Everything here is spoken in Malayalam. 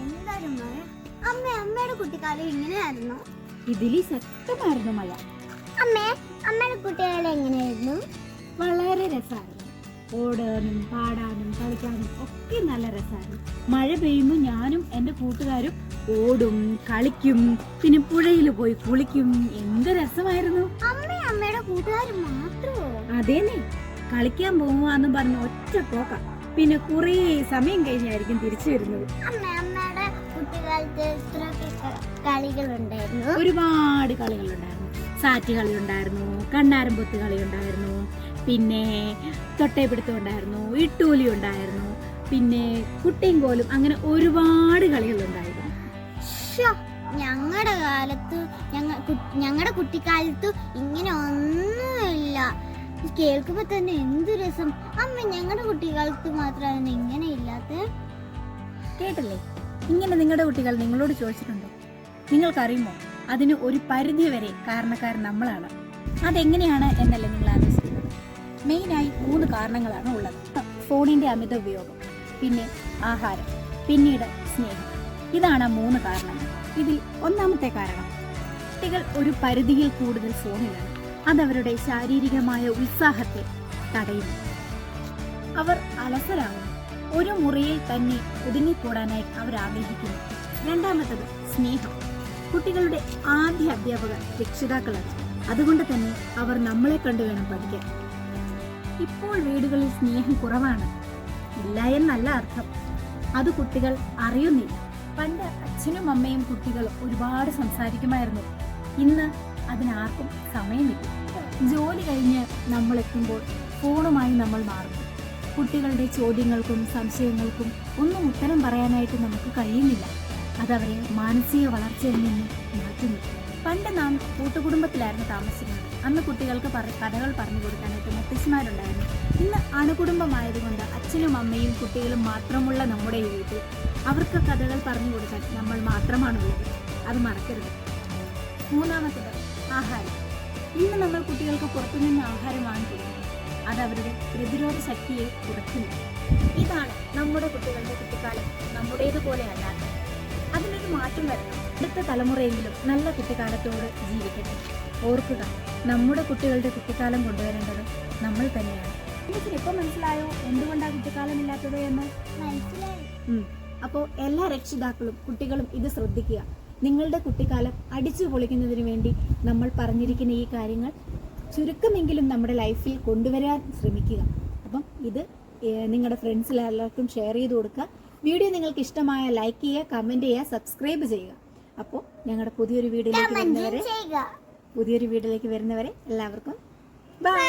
എന്തായാലും മഴ. അമ്മയുടെ കുട്ടിക്കാലം ഇങ്ങനെയായിരുന്നു. ഇതിലി ശക്തമായിരുന്നു മഴ. അമ്മയുടെ കുട്ടിക്കാലം എങ്ങനെയായിരുന്നു? വളരെ രസമായിരുന്നു. ഓടാനും പാടാനും കളിക്കാനും ഒക്കെ നല്ല രസമായിരുന്നു. മഴ പെയ്യുമ്പോൾ ഞാനും എൻ്റെ കൂട്ടുകാരും ഓടും, കളിക്കും, പിന്നെ പുഴയിൽ പോയി കുളിക്കും. എന്ത് രസമായിരുന്നു. അമ്മയുടെ കൂട്ടുകാർ മാത്രമോ? അതേന്നെ, കളിക്കാൻ പോവാന്ന് പറഞ്ഞ ഒറ്റ പോക്ക. പിന്നെ കുറേ സമയം കഴിഞ്ഞായിരിക്കും തിരിച്ചു വരുന്നത്. അമ്മയുടെ കുട്ടിക്കാലത്ത് കളികളുണ്ടായിരുന്നു. ഒരുപാട് കളികളുണ്ടായിരുന്നു. സാറ്റ് കളി ഉണ്ടായിരുന്നു, കണ്ണാരം പൊത്ത് കളി ഉണ്ടായിരുന്നു, പിന്നെ തൊട്ടേപിടുത്തം ഉണ്ടായിരുന്നു, ഇട്ടൂലി ഉണ്ടായിരുന്നു, പിന്നെ കുട്ടിയും കോലും, അങ്ങനെ ഒരുപാട് കളികളുണ്ടായിരുന്നു. ഞങ്ങളുടെ കുട്ടിക്കാലത്ത് ഇങ്ങനെ ഒന്നുമില്ല. കേൾക്കുമ്പോ തന്നെ എന്ത് രസം. ഞങ്ങളുടെ കുട്ടിക്കാലത്ത് മാത്രമാണ് ഇങ്ങനെ ഇല്ലാത്ത. കേട്ടില്ലേ? ഇങ്ങനെ നിങ്ങളുടെ കുട്ടികൾ നിങ്ങളോട് ചോദിച്ചിട്ടുണ്ടോ? നിങ്ങൾക്കറിയുമോ അതിന് ഒരു പരിധി വരെ കാരണക്കാരൻ നമ്മളാണ്. അതെങ്ങനെയാണ് എന്നല്ലേ നിങ്ങൾ ആലോചിക്കുന്നത്? മെയിനായി 3 കാരണങ്ങളാണ് ഉള്ളത്. ഫോണിന്റെ അമിത ഉപയോഗം, പിന്നെ ആഹാരം, പിന്നീട് സ്നേഹം. ഇതാണ് 3 കാരണങ്ങൾ. ഇതിൽ ഒന്നാമത്തെ കാരണം, കുട്ടികൾ ഒരു പരിധിയിൽ കൂടുതൽ ഫോണിലാണ്. അതവരുടെ ശാരീരികമായ ഉത്സാഹത്തെ തടയുന്നു. അവർ അലസരാകുന്നു. ഒരു മുറിയിൽ തന്നെ ഒതുങ്ങിക്കൂടാനായി അവർ ആഗ്രഹിക്കുന്നു. രണ്ടാമത്തത് സ്നേഹം. കുട്ടികളുടെ ആദ്യ അധ്യാപകർ രക്ഷിതാക്കളാണ്. അതുകൊണ്ട് തന്നെ അവർ നമ്മളെ കണ്ടു വേണം പഠിക്കാൻ. ഇപ്പോൾ വീടുകളിൽ സ്നേഹം കുറവാണ്, ഇല്ല എന്നല്ല അർത്ഥം. അത് കുട്ടികൾ അറിയുന്നില്ല. പണ്ട് അച്ഛനും അമ്മയും കുട്ടികൾ ഒരുപാട് സംസാരിക്കുമായിരുന്നു. ഇന്ന് അതിനാർക്കും സമയമില്ല. ജോലി കഴിഞ്ഞ് നമ്മൾ എത്തുമ്പോൾ ഫോണുമായി നമ്മൾ മാറുന്നു. കുട്ടികളുടെ ചോദ്യങ്ങൾക്കും സംശയങ്ങൾക്കും ഒന്നും ഉത്തരം പറയാനായിട്ട് നമുക്ക് കഴിയുന്നില്ല. അതവരെ മാനസിക വളർച്ചയിൽ നിന്ന് മാറ്റുന്നു. പണ്ട് നാം കൂട്ടുകുടുംബത്തിലായിരുന്നു താമസിക്കുന്നത്. അന്ന് കുട്ടികൾക്ക് കഥകൾ പറഞ്ഞു കൊടുക്കാനായിട്ട് മുത്തശ്ശിമാരുണ്ടായിരുന്നു. ഇന്ന് അണുകുടുംബമായതുകൊണ്ട് അച്ഛനും അമ്മയും കുട്ടികളും മാത്രമുള്ള നമ്മുടെ ഈ വീട്ടിൽ അവർക്ക് കഥകൾ പറഞ്ഞു കൊടുക്കാൻ നമ്മൾ മാത്രമാണുള്ളത്. അത് മറക്കരുത്. മൂന്നാമത്തത് ആഹാരം. ഇന്ന് നമ്മൾ കുട്ടികൾക്ക് പുറത്തുനിന്ന് ആഹാരം വാങ്ങിക്കുന്നു. അത് അവരുടെ പ്രതിരോധ ശക്തിയെ കുറയ്ക്കുന്നു. ഇതാണ് നമ്മുടെ കുട്ടികളുടെ കുട്ടിക്കാലം നമ്മുടേതുപോലെ അല്ലാത്ത. അതിനൊരു മാറ്റം വരണം. അടുത്ത തലമുറയെങ്കിലും നല്ല കുട്ടിക്കാലത്തോട് ജീവിക്കട്ടെ. ഓർക്കുക, നമ്മുടെ കുട്ടികളുടെ കുട്ടിക്കാലം കൊണ്ടുവരേണ്ടത് നമ്മൾ തന്നെയാണ്. ഇപ്പൊ മനസ്സിലായോ എന്തുകൊണ്ടാണ് കുട്ടിക്കാലം ഇല്ലാത്തത് എന്ന്? മനസ്സിലായി. അപ്പോൾ എല്ലാ രക്ഷിതാക്കളും കുട്ടികളും ഇത് ശ്രദ്ധിക്കുക. നിങ്ങളുടെ കുട്ടിക്കാലം അടിച്ചു പൊളിക്കുന്നതിന് വേണ്ടി നമ്മൾ പറഞ്ഞിരിക്കുന്ന ഈ കാര്യങ്ങൾ ചുരുക്കമെങ്കിലും നമ്മുടെ ലൈഫിൽ കൊണ്ടുവരാൻ ശ്രമിക്കുക. അപ്പം ഇത് നിങ്ങളുടെ ഫ്രണ്ട്സിലെല്ലാവർക്കും ഷെയർ ചെയ്ത് കൊടുക്കുക. വീഡിയോ നിങ്ങൾക്ക് ഇഷ്ടമായ ലൈക്ക് ചെയ്യുക, കമൻറ്റ് ചെയ്യുക, സബ്സ്ക്രൈബ് ചെയ്യുക. അപ്പോൾ ഞങ്ങളുടെ പുതിയൊരു വീഡിയോയിലേക്ക് വരുന്നവരെ എല്ലാവർക്കും ബൈ.